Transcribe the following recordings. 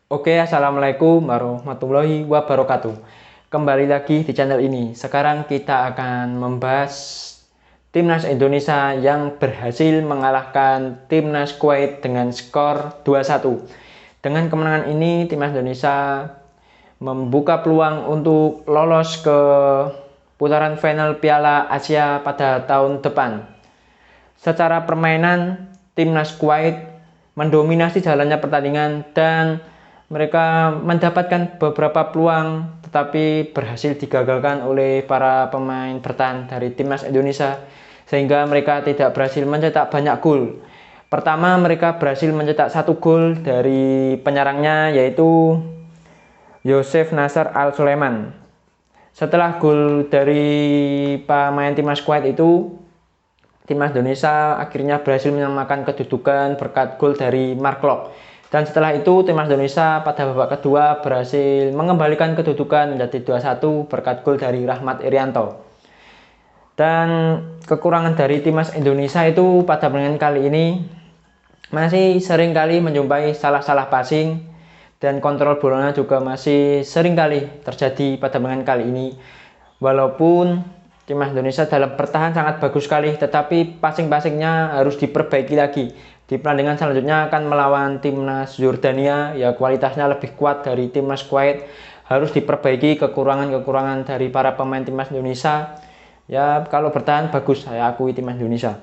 Oke, assalamualaikum warahmatullahi wabarakatuh. Kembali lagi di channel ini. Sekarang kita akan membahas timnas Indonesia yang berhasil mengalahkan timnas Kuwait dengan skor 2-1. Dengan kemenangan ini, timnas Indonesia membuka peluang untuk lolos ke putaran final Piala Asia pada tahun depan. Secara permainan, timnas Kuwait mendominasi jalannya pertandingan dan mereka mendapatkan beberapa peluang tetapi berhasil digagalkan oleh para pemain bertahan dari timnas Indonesia sehingga mereka tidak berhasil mencetak banyak gol. Pertama, mereka berhasil mencetak 1 gol dari penyerangnya yaitu Yosef Nasr Al-Sulaiman. Setelah gol dari pemain timnas Kuwait itu, timnas Indonesia akhirnya berhasil menyamakan kedudukan berkat gol dari Mark Klok. Dan setelah itu timnas Indonesia pada babak kedua berhasil mengembalikan kedudukan menjadi 2-1 berkat gol dari Rahmat Irianto. Dan kekurangan dari timnas Indonesia itu pada pertandingan kali ini masih sering kali menjumpai salah-salah passing dan kontrol bolanya juga masih sering kali terjadi pada pertandingan kali ini. Walaupun timnas Indonesia dalam bertahan sangat bagus sekali, tetapi passing-passingnya harus diperbaiki lagi. Di pertandingan selanjutnya akan melawan timnas Yordania, ya kualitasnya lebih kuat dari timnas Kuwait. Harus diperbaiki kekurangan-kekurangan dari para pemain timnas Indonesia. Ya kalau bertahan bagus, saya akui timnas Indonesia.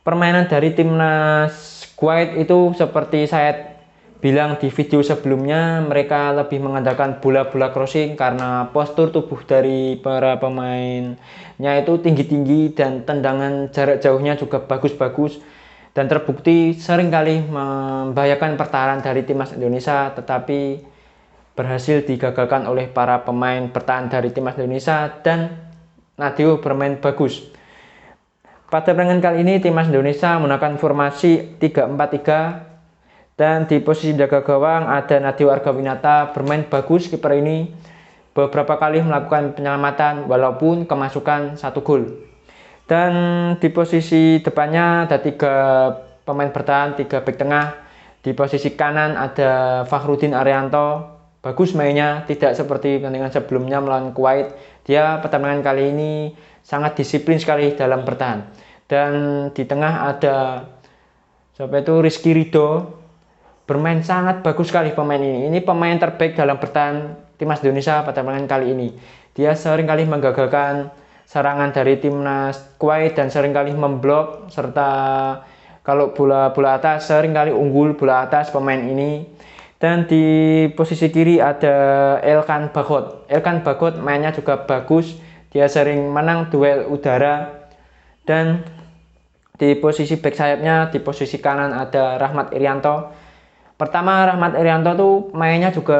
Permainan dari timnas Kuwait itu seperti saya bilang di video sebelumnya, mereka lebih mengandalkan bola-bola crossing karena postur tubuh dari para pemainnya itu tinggi-tinggi dan tendangan jarak jauhnya juga bagus-bagus dan terbukti seringkali membahayakan pertahanan dari timnas Indonesia, tetapi berhasil digagalkan oleh para pemain bertahan dari timnas Indonesia dan Nadeo bermain bagus. Pada pertandingan kali ini timnas Indonesia menggunakan formasi 3-4-3 dan di posisi jaga gawang ada Nadeo Argawinata bermain bagus. Kiper ini beberapa kali melakukan penyelamatan walaupun kemasukan 1 gol. Dan di posisi depannya ada 3 pemain bertahan, 3 bek tengah. Di posisi kanan ada Fakhrudin Arianto, bagus mainnya, tidak seperti pertandingan sebelumnya melawan Kuwait. Dia pertandingan kali ini sangat disiplin sekali dalam bertahan. Dan di tengah ada Rizky Ridho, bermain sangat bagus sekali pemain ini. Ini pemain terbaik dalam bertahan timnas Indonesia pada pertandingan kali ini. Dia sering kali menggagalkan serangan dari timnas Kuwait dan sering kali memblok, serta kalau bola atas sering kali unggul bola atas pemain ini. Dan di posisi kiri ada Elkan Bagot. Elkan Bagot mainnya juga bagus. Dia sering menang duel udara. Dan di posisi back sayapnya, di posisi kanan ada Rahmat Irianto. Pertama, Rahmat Irianto tuh mainnya juga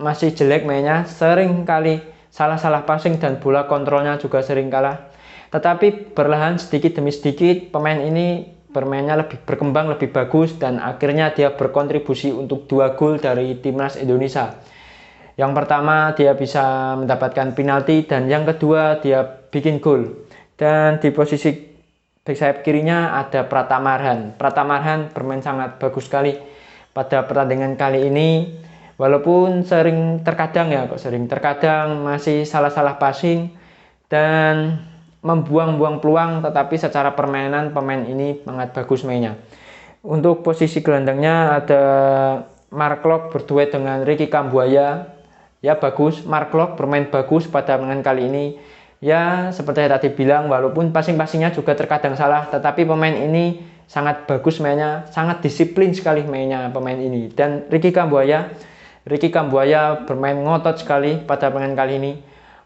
masih jelek mainnya, sering kali salah-salah passing dan bola kontrolnya juga sering kalah. Tetapi perlahan sedikit demi sedikit pemain ini bermainnya lebih berkembang, lebih bagus dan akhirnya dia berkontribusi untuk 2 gol dari timnas Indonesia. Yang pertama dia bisa mendapatkan penalti dan yang kedua dia bikin gol. Dan di posisi back sayap kirinya ada Pratama Arhan. Pratama Arhan bermain sangat bagus sekali pada pertandingan kali ini. Walaupun sering terkadang masih salah-salah passing dan membuang-buang peluang, tetapi secara permainan pemain ini sangat bagus mainnya. Untuk posisi gelandangnya ada Mark Klok berduet dengan Ricky Kambuaya. Ya bagus, Mark Klok bermain bagus pada pertandingan kali ini. Ya seperti saya tadi bilang, walaupun passing-passingnya juga terkadang salah, tetapi pemain ini sangat bagus mainnya, sangat disiplin sekali mainnya pemain ini. Dan Ricky Kambuaya bermain ngotot sekali pada pertandingan kali ini.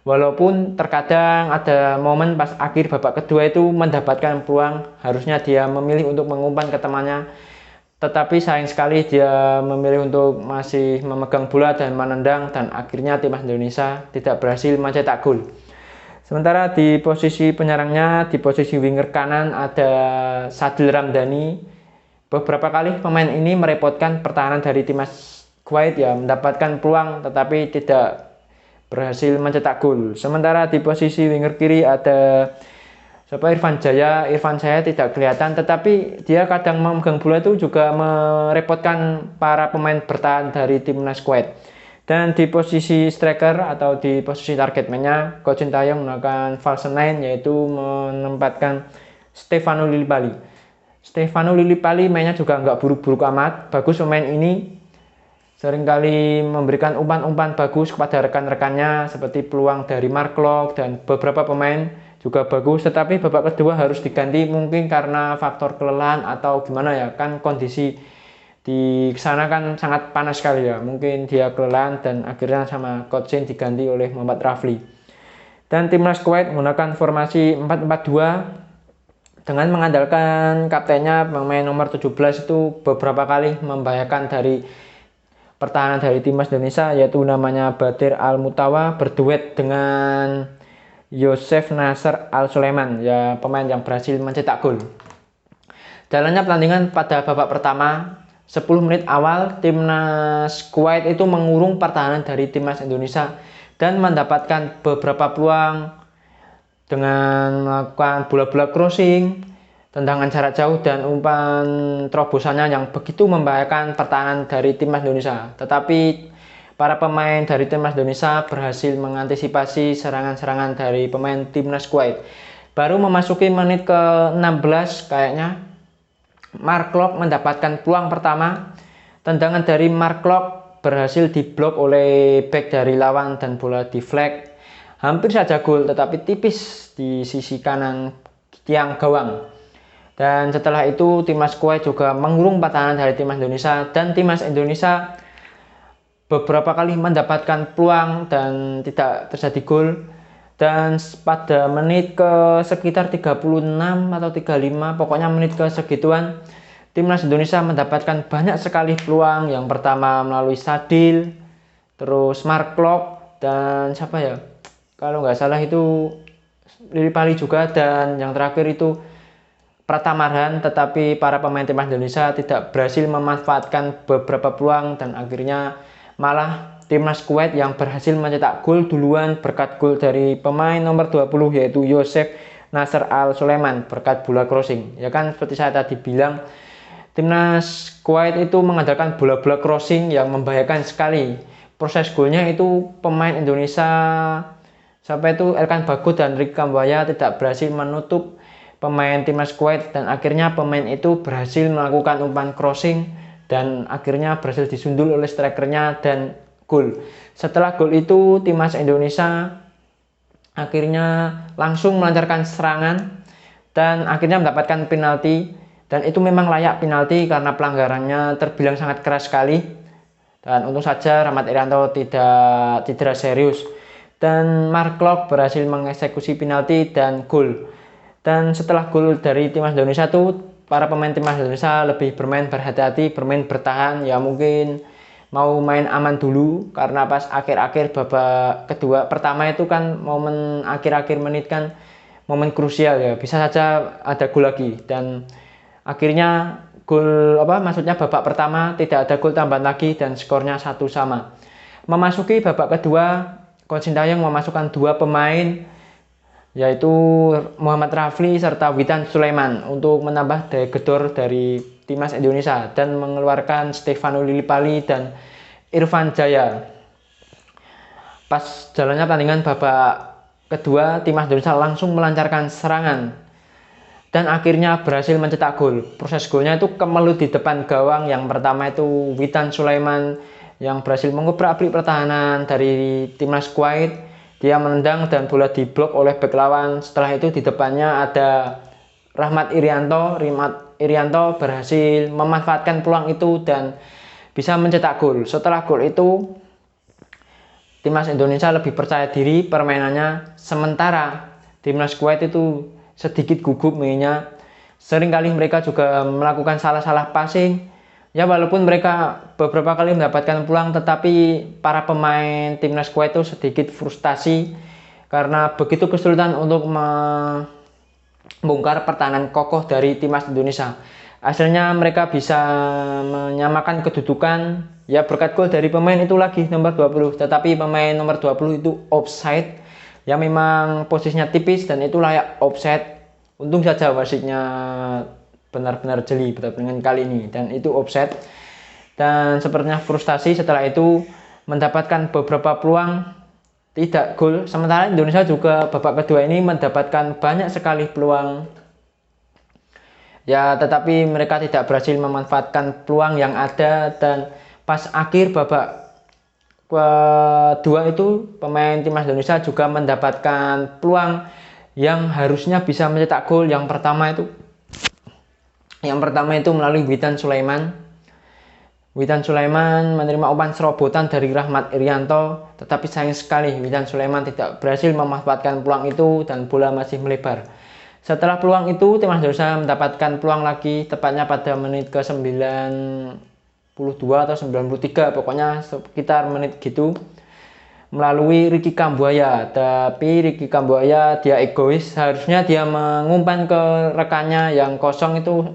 Walaupun terkadang ada momen pas akhir babak kedua itu mendapatkan peluang, harusnya dia memilih untuk mengumpan ke temannya. Tetapi sayang sekali dia memilih untuk masih memegang bola dan menendang dan akhirnya timnas Indonesia tidak berhasil mencetak gol. Sementara di posisi penyerangnya, di posisi winger kanan ada Sadil Ramdhani. Beberapa kali pemain ini merepotkan pertahanan dari timnas Kuwait ya, mendapatkan peluang tetapi tidak berhasil mencetak gol. Sementara di posisi winger kiri ada Siapa Irfan Jaya tidak kelihatan, tetapi dia kadang memegang bola itu juga merepotkan para pemain bertahan dari timnas Kuwait. Dan di posisi striker atau di posisi target man-nya, Coach Sintayong menggunakan false nine, yaitu menempatkan Stefano Lillipali. Stefano Lillipali mainnya juga nggak buruk-buruk amat, bagus pemain ini. Seringkali memberikan umpan-umpan bagus kepada rekan-rekannya, seperti peluang dari Mark Klok dan beberapa pemain juga bagus. Tetapi babak kedua harus diganti, mungkin karena faktor kelelahan atau gimana ya, kan kondisi di sana kan sangat panas sekali ya, mungkin dia kelelahan dan akhirnya sama Coach Shin diganti oleh Muhammad Rafli. Dan timnas Kuwait menggunakan formasi 4-4-2 dengan mengandalkan kaptennya pemain nomor 17 itu beberapa kali membahayakan dari pertahanan dari timnas Indonesia, yaitu namanya Badir Al-Mutawa berduet dengan Yosef Nasr Al-Sulaiman, ya pemain yang berhasil mencetak gol. Jalannya pertandingan pada babak pertama, 10 menit awal timnas Kuwait itu mengurung pertahanan dari timnas Indonesia dan mendapatkan beberapa peluang dengan melakukan bola-bola crossing, tendangan jarak jauh dan umpan terobosannya yang begitu membahayakan pertahanan dari timnas Indonesia. Tetapi para pemain dari timnas Indonesia berhasil mengantisipasi serangan-serangan dari pemain timnas Kuwait. Baru memasuki menit ke-16 kayaknya, Mark Klok mendapatkan peluang pertama. Tendangan dari Mark Klok berhasil diblok oleh bek dari lawan dan bola di flag. Hampir saja gol, tetapi tipis di sisi kanan tiang gawang. Dan setelah itu timnas Kuwait juga mengurung pertahanan dari timnas Indonesia, dan timnas Indonesia beberapa kali mendapatkan peluang dan tidak terjadi gol. Dan pada menit ke sekitar 36 atau 35, pokoknya menit ke segituan, timnas Indonesia mendapatkan banyak sekali peluang. Yang pertama melalui Sadil, terus Mark Klok, dan siapa ya, kalau nggak salah itu Lillipali juga, dan yang terakhir itu Pratamaran. Tetapi para pemain timnas Indonesia tidak berhasil memanfaatkan beberapa peluang, dan akhirnya malah timnas Kuwait yang berhasil mencetak gol duluan berkat gol dari pemain nomor 20, yaitu Yosef Nasr Al-Sulaiman berkat bola crossing. Ya kan, seperti saya tadi bilang, timnas Kuwait itu mengandalkan bola-bola crossing yang membahayakan sekali. Proses golnya itu pemain Indonesia sampai itu Elkan Bagot dan Ricky Kambuaya tidak berhasil menutup pemain timnas Kuwait, dan akhirnya pemain itu berhasil melakukan umpan crossing dan akhirnya berhasil disundul oleh strikernya dan gol. Setelah gol itu timnas Indonesia akhirnya langsung melancarkan serangan dan akhirnya mendapatkan penalti, dan itu memang layak penalti karena pelanggarannya terbilang sangat keras sekali. Dan untung saja Rahmat Irianto tidak cedera serius, dan Mark Klok berhasil mengeksekusi penalti dan gol. Dan setelah gol dari timnas Indonesia itu, para pemain timnas Indonesia lebih bermain berhati-hati, bermain bertahan, ya mungkin mau main aman dulu karena pas akhir-akhir babak kedua. Pertama itu kan momen akhir-akhir menit kan momen krusial ya, bisa saja ada gol lagi, dan akhirnya maksudnya babak pertama tidak ada gol tambahan lagi dan skornya 1-1. Memasuki babak kedua, Coach Sintayong memasukkan dua pemain, yaitu Muhammad Rafli serta Witan Sulaiman untuk menambah daya gedor dari timnas Indonesia dan mengeluarkan Stefano Lillipali dan Irfan Jaya. Pas jalannya pertandingan babak kedua, timnas Indonesia langsung melancarkan serangan dan akhirnya berhasil mencetak gol. Proses golnya itu kemelut di depan gawang. Yang pertama itu Witan Sulaiman yang berhasil mengobrak-abrik pertahanan dari timnas Kuwait. Dia menendang dan bola diblok oleh bek lawan. Setelah itu di depannya ada Rahmat Irianto. Irianto berhasil memanfaatkan peluang itu dan bisa mencetak gol. Setelah gol itu timnas Indonesia lebih percaya diri permainannya, sementara timnas Kuwait itu sedikit gugup mainnya. Seringkali mereka juga melakukan salah-salah passing. Ya walaupun mereka beberapa kali mendapatkan peluang, tetapi para pemain timnas Kuwait itu sedikit frustasi karena begitu kesulitan untuk membongkar pertahanan kokoh dari timnas Indonesia. Hasilnya mereka bisa menyamakan kedudukan ya berkat gol dari pemain itu lagi nomor 20, tetapi pemain nomor 20 itu offside. Ya memang posisinya tipis dan itu layak offside. Untung saja wasitnya benar-benar jeli pertandingan kali ini dan itu offside. Dan sepertinya frustasi setelah itu mendapatkan beberapa peluang tidak gol. Sementara Indonesia juga babak kedua ini mendapatkan banyak sekali peluang. Ya, tetapi mereka tidak berhasil memanfaatkan peluang yang ada dan pas akhir babak kedua itu pemain timnas Indonesia juga mendapatkan peluang yang harusnya bisa mencetak gol. Yang pertama itu melalui Witan Sulaiman. Witan Sulaiman menerima umpan serobotan dari Rahmat Irianto, tetapi sayang sekali Witan Sulaiman tidak berhasil memanfaatkan peluang itu dan bola masih melebar. Setelah peluang itu, timnas Indonesia mendapatkan peluang lagi, tepatnya pada menit ke 92 atau 93, pokoknya sekitar menit gitu, melalui Ricky Kambuaya. Tapi Ricky Kambuaya dia egois, harusnya dia mengumpan ke rekannya yang kosong itu,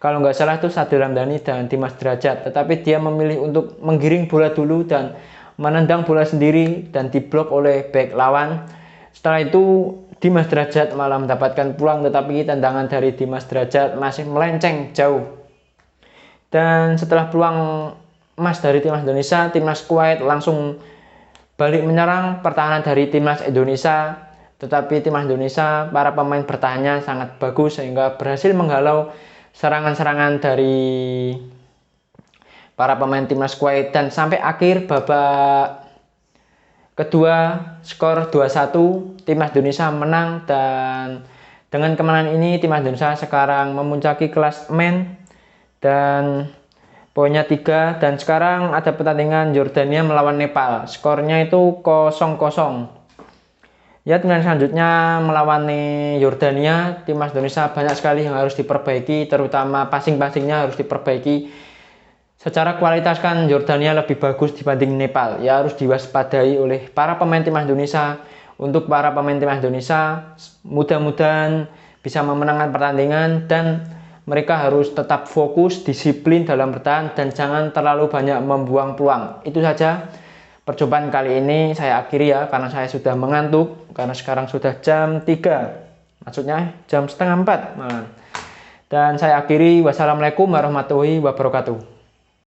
kalau nggak salah itu Sadil Ramdhani dan Dimas Derajat, tetapi dia memilih untuk menggiring bola dulu dan menendang bola sendiri dan diblok oleh bek lawan. Setelah itu Dimas Derajat malah mendapatkan peluang, tetapi tendangan dari Dimas Derajat masih melenceng jauh. Dan setelah peluang emas dari timnas Indonesia, timnas Kuwait langsung balik menyerang pertahanan dari timnas Indonesia. Tetapi timnas Indonesia, para pemain bertahannya sangat bagus sehingga berhasil menghalau serangan-serangan dari para pemain timnas Kuwait dan sampai akhir babak kedua skor 2-1 timnas Indonesia menang. Dan dengan kemenangan ini timnas Indonesia sekarang memuncaki klasemen dan poinnya 3. Dan sekarang ada pertandingan Yordania melawan Nepal, skornya itu 0-0. Ya, kemudian selanjutnya melawan Yordania, timnas Indonesia banyak sekali yang harus diperbaiki, terutama passing-passingnya harus diperbaiki. Secara kualitas kan Yordania lebih bagus dibanding Nepal, ya harus diwaspadai oleh para pemain timnas Indonesia. Untuk para pemain timnas Indonesia, mudah-mudahan bisa memenangkan pertandingan dan mereka harus tetap fokus, disiplin dalam bertahan dan jangan terlalu banyak membuang peluang. Itu saja percobaan kali ini saya akhiri ya, karena saya sudah mengantuk, karena sekarang sudah jam 3, maksudnya jam setengah 4 malam. Dan saya akhiri, wassalamualaikum warahmatullahi wabarakatuh.